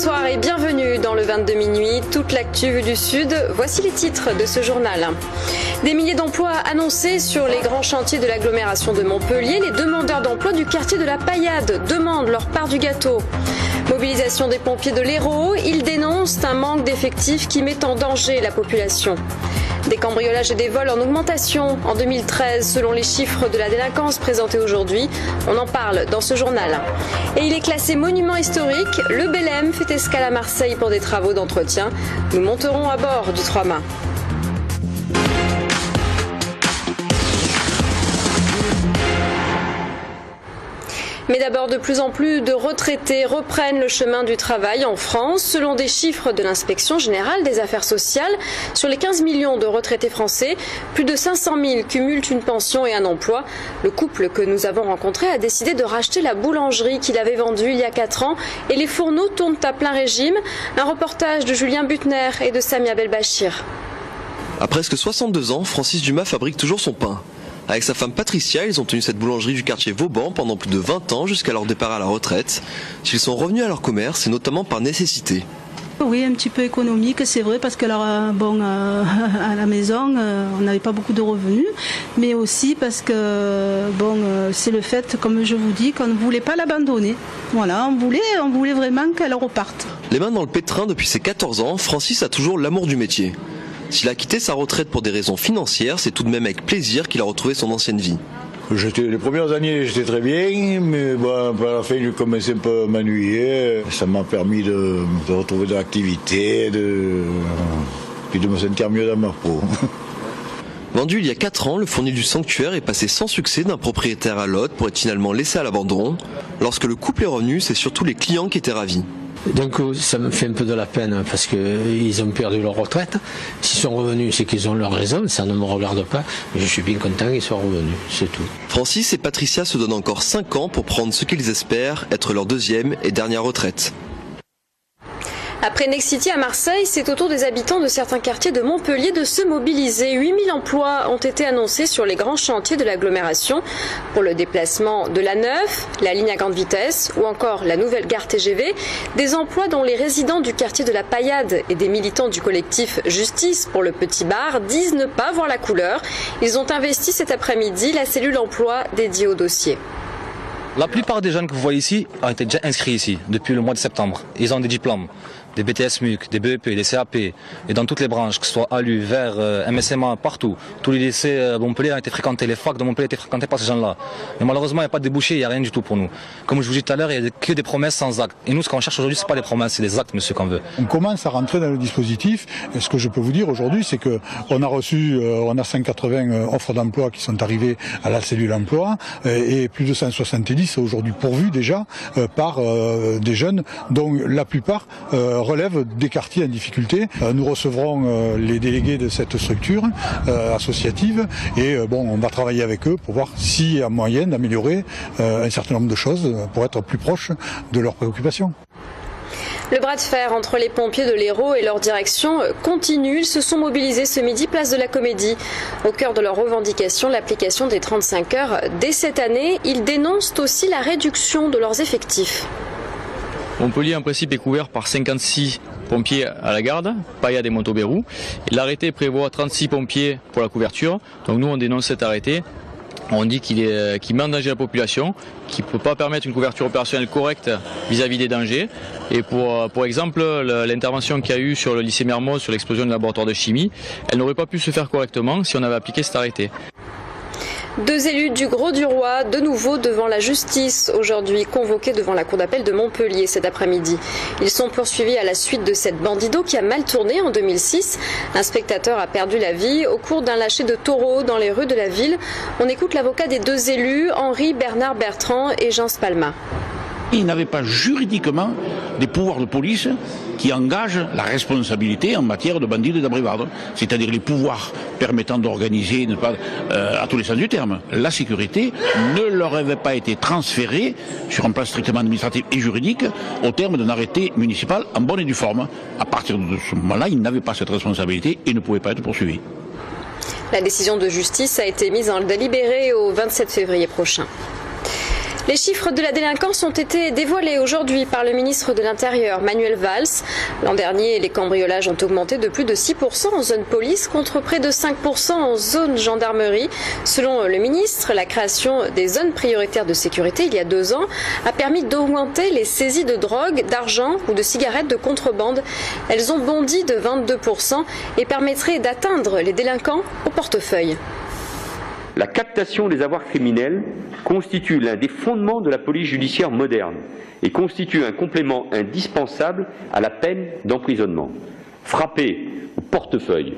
Bonsoir et bienvenue dans le 22 minuit, toute l'actu vue du Sud. Voici les titres de ce journal. Des milliers d'emplois annoncés sur les grands chantiers de l'agglomération de Montpellier. Les demandeurs d'emploi du quartier de la Paillade demandent leur part du gâteau. Mobilisation des pompiers de l'Hérault, ils dénoncent un manque d'effectifs qui met en danger la population. Des cambriolages et des vols en augmentation en 2013 selon les chiffres de la délinquance présentés aujourd'hui. On en parle dans ce journal. Et il est classé monument historique. Le Belém fait escale à Marseille pour des travaux d'entretien. Nous monterons à bord du 3 mâts. Mais d'abord, de plus en plus de retraités reprennent le chemin du travail en France. Selon des chiffres de l'Inspection générale des affaires sociales, sur les 15 millions de retraités français, plus de 500 000 cumulent une pension et un emploi. Le couple que nous avons rencontré a décidé de racheter la boulangerie qu'il avait vendue il y a 4 ans et les fourneaux tournent à plein régime. Un reportage de Julien Butner et de Samia Belbachir. À presque 62 ans, Francis Dumas fabrique toujours son pain. Avec sa femme Patricia, ils ont tenu cette boulangerie du quartier Vauban pendant plus de 20 ans jusqu'à leur départ à la retraite. S'ils sont revenus à leur commerce, c'est notamment par nécessité. Oui, un petit peu économique, c'est vrai, parce que à la maison, on n'avait pas beaucoup de revenus, mais aussi parce que c'est le fait, comme je vous dis, qu'on ne voulait pas l'abandonner. Voilà, on voulait vraiment qu'elle reparte. Les mains dans le pétrin depuis ses 14 ans, Francis a toujours l'amour du métier. S'il a quitté sa retraite pour des raisons financières, c'est tout de même avec plaisir qu'il a retrouvé son ancienne vie. Les premières années, j'étais très bien, mais à la fin, je commençais un peu à m'ennuyer. Ça m'a permis de retrouver de l'activité, puis de me sentir mieux dans ma peau. Vendu il y a 4 ans, le fournil du sanctuaire est passé sans succès d'un propriétaire à l'autre pour être finalement laissé à l'abandon. Lorsque le couple est revenu, c'est surtout les clients qui étaient ravis. Donc ça me fait un peu de la peine parce qu'ils ont perdu leur retraite. S'ils sont revenus, c'est qu'ils ont leur raison, ça ne me regarde pas. Je suis bien content qu'ils soient revenus, c'est tout. Francis et Patricia se donnent encore 5 ans pour prendre ce qu'ils espèrent être leur deuxième et dernière retraite. Après Nexity à Marseille, c'est au tour des habitants de certains quartiers de Montpellier de se mobiliser. 8000 emplois ont été annoncés sur les grands chantiers de l'agglomération pour le déplacement de l'A9, la ligne à grande vitesse ou encore la nouvelle gare TGV. Des emplois dont les résidents du quartier de la Paillade et des militants du collectif Justice pour le Petit Bar disent ne pas voir la couleur. Ils ont investi cet après-midi la cellule emploi dédiée au dossier. La plupart des jeunes que vous voyez ici ont été déjà inscrits ici depuis le mois de septembre. Ils ont des diplômes, des BTS MUC, des BEP, des CAP, et dans toutes les branches, que ce soit ALU, Vert, MSMA, partout. Tous les lycées Montpellier ont été fréquentés, les facs de Montpellier ont été fréquentés par ces gens-là. Mais malheureusement, il n'y a pas de débouché, il n'y a rien du tout pour nous. Comme je vous disais tout à l'heure, il n'y a que des promesses sans actes. Et nous, ce qu'on cherche aujourd'hui, ce n'est pas des promesses, c'est des actes, monsieur, qu'on veut. On commence à rentrer dans le dispositif. Et ce que je peux vous dire aujourd'hui, c'est qu'on a reçu, on a 180 offres d'emploi qui sont arrivées à la cellule emploi, et plus de 170 aujourd'hui pourvus déjà par des jeunes dont la plupart relèvent des quartiers en difficulté. Nous recevrons les délégués de cette structure associative et on va travailler avec eux pour voir s'il y a moyen d'améliorer un certain nombre de choses pour être plus proche de leurs préoccupations. Le bras de fer entre les pompiers de l'Hérault et leur direction continue. Ils se sont mobilisés ce midi, place de la Comédie. Au cœur de leurs revendications, l'application des 35 heures dès cette année. Ils dénoncent aussi la réduction de leurs effectifs. Montpellier, en principe, est couvert par 56 pompiers à la garde, Paillade et Montauberou. L'arrêté prévoit 36 pompiers pour la couverture. Donc nous, on dénonce cet arrêté. On dit qu'il met en danger la population, qu'il ne peut pas permettre une couverture opérationnelle correcte vis-à-vis des dangers. Et pour exemple, l'intervention qu'il y a eu sur le lycée Mermoz, sur l'explosion du laboratoire de chimie, elle n'aurait pas pu se faire correctement si on avait appliqué cet arrêté. 2 élus du Grau-du-Roi, de nouveau devant la justice, aujourd'hui convoqués devant la cour d'appel de Montpellier cet après-midi. Ils sont poursuivis à la suite de cette bandido qui a mal tourné en 2006. Un spectateur a perdu la vie au cours d'un lâcher de taureaux dans les rues de la ville. On écoute l'avocat des 2 élus, Henri Bernard Bertrand et Jean Spalma. Il n'avait pas juridiquement des pouvoirs de police qui engagent la responsabilité en matière de bandits et d'abrévardes, c'est-à-dire les pouvoirs permettant d'organiser, à tous les sens du terme, la sécurité ne leur avait pas été transférée sur un plan strictement administratif et juridique au terme d'un arrêté municipal en bonne et due forme. À partir de ce moment-là, ils n'avaient pas cette responsabilité et ne pouvaient pas être poursuivis. La décision de justice a été mise en délibéré au 27 février prochain. Les chiffres de la délinquance ont été dévoilés aujourd'hui par le ministre de l'Intérieur, Manuel Valls. L'an dernier, les cambriolages ont augmenté de plus de 6% en zone police contre près de 5% en zone gendarmerie. Selon le ministre, la création des zones prioritaires de sécurité il y a 2 ans a permis d'augmenter les saisies de drogue, d'argent ou de cigarettes de contrebande. Elles ont bondi de 22% et permettraient d'atteindre les délinquants au portefeuille. La captation des avoirs criminels constitue l'un des fondements de la police judiciaire moderne et constitue un complément indispensable à la peine d'emprisonnement. Frapper au portefeuille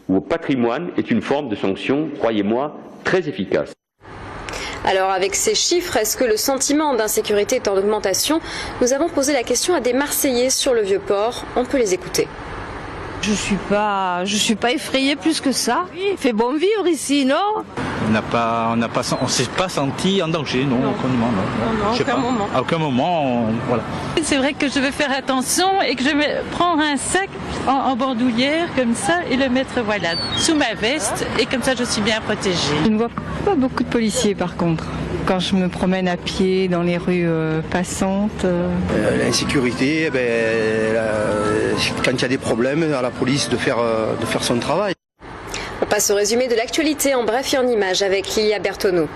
ou au patrimoine est une forme de sanction, croyez-moi, très efficace. Alors avec ces chiffres, est-ce que le sentiment d'insécurité est en augmentation? Nous avons posé la question à des Marseillais sur le Vieux-Port. On peut les écouter. Je suis pas effrayée plus que ça. Il fait bon vivre ici, non? On s'est pas senti en danger, non, aucunement, non. Non, à aucun moment, voilà. C'est vrai que je vais faire attention et que je vais prendre un sac en bandoulière comme ça et le mettre sous ma veste et comme ça je suis bien protégée. Je ne vois pas beaucoup de policiers par contre. Quand je me promène à pied dans les rues passantes. L'insécurité, quand il y a des problèmes, à la police de faire son travail. On passe au résumé de l'actualité en bref et en images avec Lilia Bertoneau.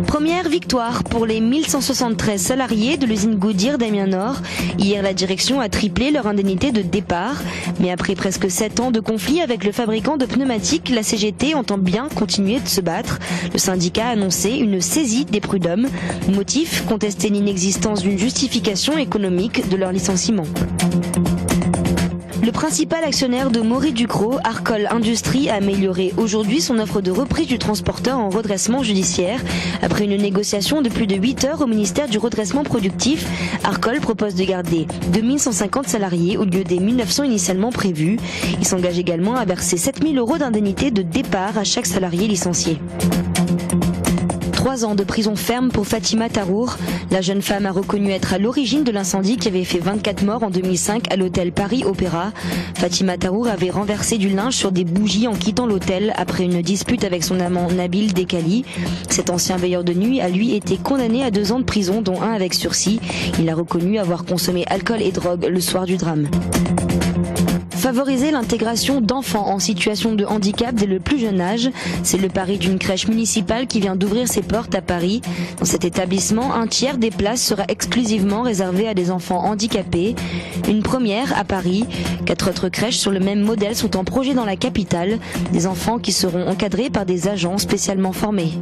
Première victoire pour les 1173 salariés de l'usine Goodyear d'Amiens Nord. Hier, la direction a triplé leur indemnité de départ. Mais après presque 7 ans de conflit avec le fabricant de pneumatiques, la CGT entend bien continuer de se battre. Le syndicat a annoncé une saisie des prud'hommes. Motif, contester l'inexistence d'une justification économique de leur licenciement. Le principal actionnaire de Maury Ducrot, Arcol Industries, a amélioré aujourd'hui son offre de reprise du transporteur en redressement judiciaire. Après une négociation de plus de 8 heures au ministère du redressement productif, Arcol propose de garder 2150 salariés au lieu des 1900 initialement prévus. Il s'engage également à verser 7000 € d'indemnité de départ à chaque salarié licencié. 3 ans de prison ferme pour Fatima Tarour. La jeune femme a reconnu être à l'origine de l'incendie qui avait fait 24 morts en 2005 à l'hôtel Paris Opéra. Fatima Tarour avait renversé du linge sur des bougies en quittant l'hôtel après une dispute avec son amant Nabil Dekali. Cet ancien veilleur de nuit a lui été condamné à 2 ans de prison, dont 1 avec sursis. Il a reconnu avoir consommé alcool et drogue le soir du drame. Favoriser l'intégration d'enfants en situation de handicap dès le plus jeune âge, c'est le pari d'une crèche municipale qui vient d'ouvrir ses portes à Paris. Dans cet établissement, 1/3 des places sera exclusivement réservé à des enfants handicapés. Une première à Paris. 4 autres crèches sur le même modèle sont en projet dans la capitale. Des enfants qui seront encadrés par des agents spécialement formés.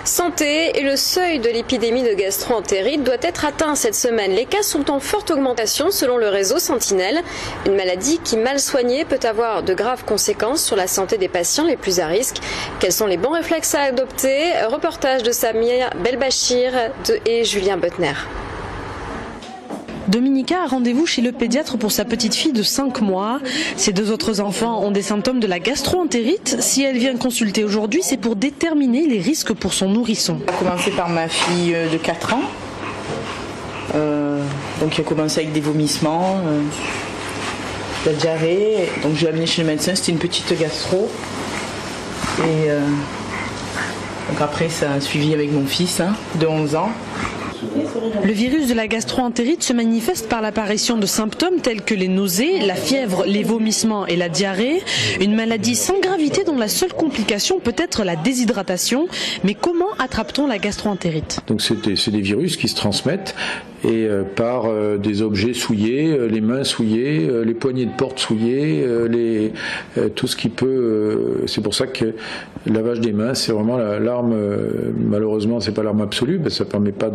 Santé et le seuil de l'épidémie de gastro-entérite doit être atteint cette semaine. Les cas sont en forte augmentation selon le réseau Sentinelle. Une maladie qui, mal soignée, peut avoir de graves conséquences sur la santé des patients les plus à risque. Quels sont les bons réflexes à adopter? Reportage de Samir Belbachir et Julien Butner. Dominica a rendez-vous chez le pédiatre pour sa petite fille de 5 mois. Ses 2 autres enfants ont des symptômes de la gastro-entérite. Si elle vient consulter aujourd'hui, c'est pour déterminer les risques pour son nourrisson. On a commencé par ma fille de 4 ans. Donc il a commencé avec des vomissements, de la diarrhée. Donc je l'ai amenée chez le médecin, c'était une petite gastro. Et donc après ça a suivi avec mon fils de 11 ans. Le virus de la gastro-entérite se manifeste par l'apparition de symptômes tels que les nausées, la fièvre, les vomissements et la diarrhée. Une maladie sans gravité dont la seule complication peut être la déshydratation. Mais comment attrape-t-on la gastro-entérite? Donc c'est des virus qui se transmettent et par des objets souillés, les mains souillées, les poignées de porte souillées, tout ce qui peut. C'est pour ça que le lavage des mains, c'est vraiment l'arme. Malheureusement, c'est pas l'arme absolue, ça permet pas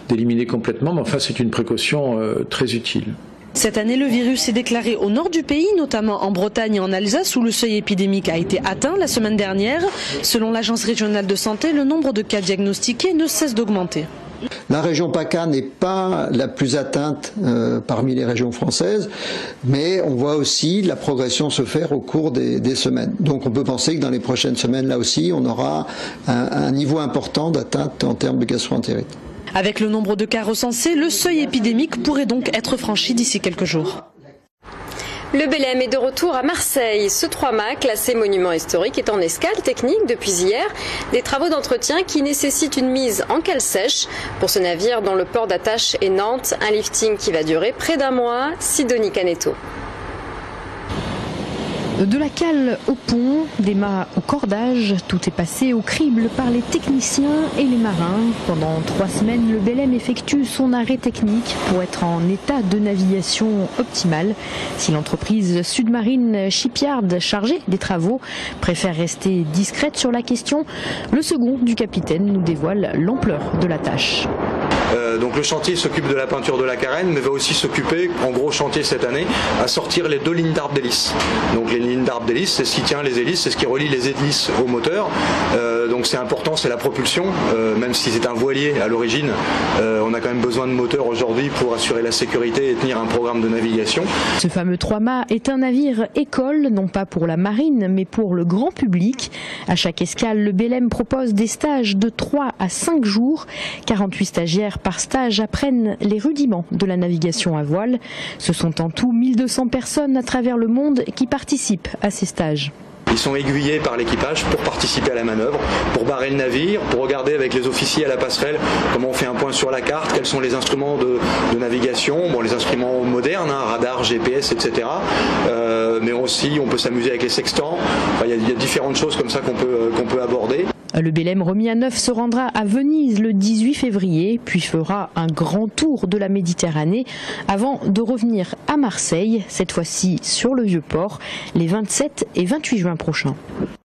d'éliminer complètement, mais enfin c'est une précaution très utile. Cette année, le virus est déclaré au nord du pays, notamment en Bretagne et en Alsace, où le seuil épidémique a été atteint la semaine dernière. Selon l'Agence régionale de santé, le nombre de cas diagnostiqués ne cesse d'augmenter. La région PACA n'est pas la plus atteinte parmi les régions françaises, mais on voit aussi la progression se faire au cours des semaines. Donc on peut penser que dans les prochaines semaines, là aussi, on aura un niveau important d'atteinte en termes de gastro-entérite. Avec le nombre de cas recensés, le seuil épidémique pourrait donc être franchi d'ici quelques jours. Le Belém est de retour à Marseille. Ce 3 mâts, classé monument historique, est en escale technique depuis hier. Des travaux d'entretien qui nécessitent une mise en cale sèche. Pour ce navire dont le port d'attache est Nantes, un lifting qui va durer près d'un mois. Sidonie Caneto. De la cale au pont, des mâts au cordage, tout est passé au crible par les techniciens et les marins. Pendant 3 semaines, le Belém effectue son arrêt technique pour être en état de navigation optimal. Si l'entreprise Sudmarine Shipyard, chargée des travaux, préfère rester discrète sur la question, le second du capitaine nous dévoile l'ampleur de la tâche. Donc le chantier s'occupe de la peinture de la carène, mais va aussi s'occuper, en gros chantier cette année, à sortir les 2 lignes d'arbre d'hélice. Donc les lignes d'arbre d'hélice, c'est ce qui tient les hélices, c'est ce qui relie les hélices au moteur. Donc c'est important, c'est la propulsion, même si c'est un voilier à l'origine, on a quand même besoin de moteur aujourd'hui pour assurer la sécurité et tenir un programme de navigation. Ce fameux 3 mâts est un navire école, non pas pour la marine, mais pour le grand public. À chaque escale, le Belém propose des stages de 3 à 5 jours. 48 stagiaires par stage apprennent les rudiments de la navigation à voile. Ce sont en tout 1200 personnes à travers le monde qui participent à ces stages. Ils sont aiguillés par l'équipage pour participer à la manœuvre, pour barrer le navire, pour regarder avec les officiers à la passerelle comment on fait un point sur la carte, quels sont les instruments de navigation, bon, les instruments modernes, radar, GPS, etc. Mais aussi on peut s'amuser avec les sextants. Enfin, il y a différentes choses comme ça qu'on peut aborder. Le Belém remis à neuf se rendra à Venise le 18 février, puis fera un grand tour de la Méditerranée avant de revenir à Marseille, cette fois-ci sur le Vieux-Port, les 27 et 28 juin prochains.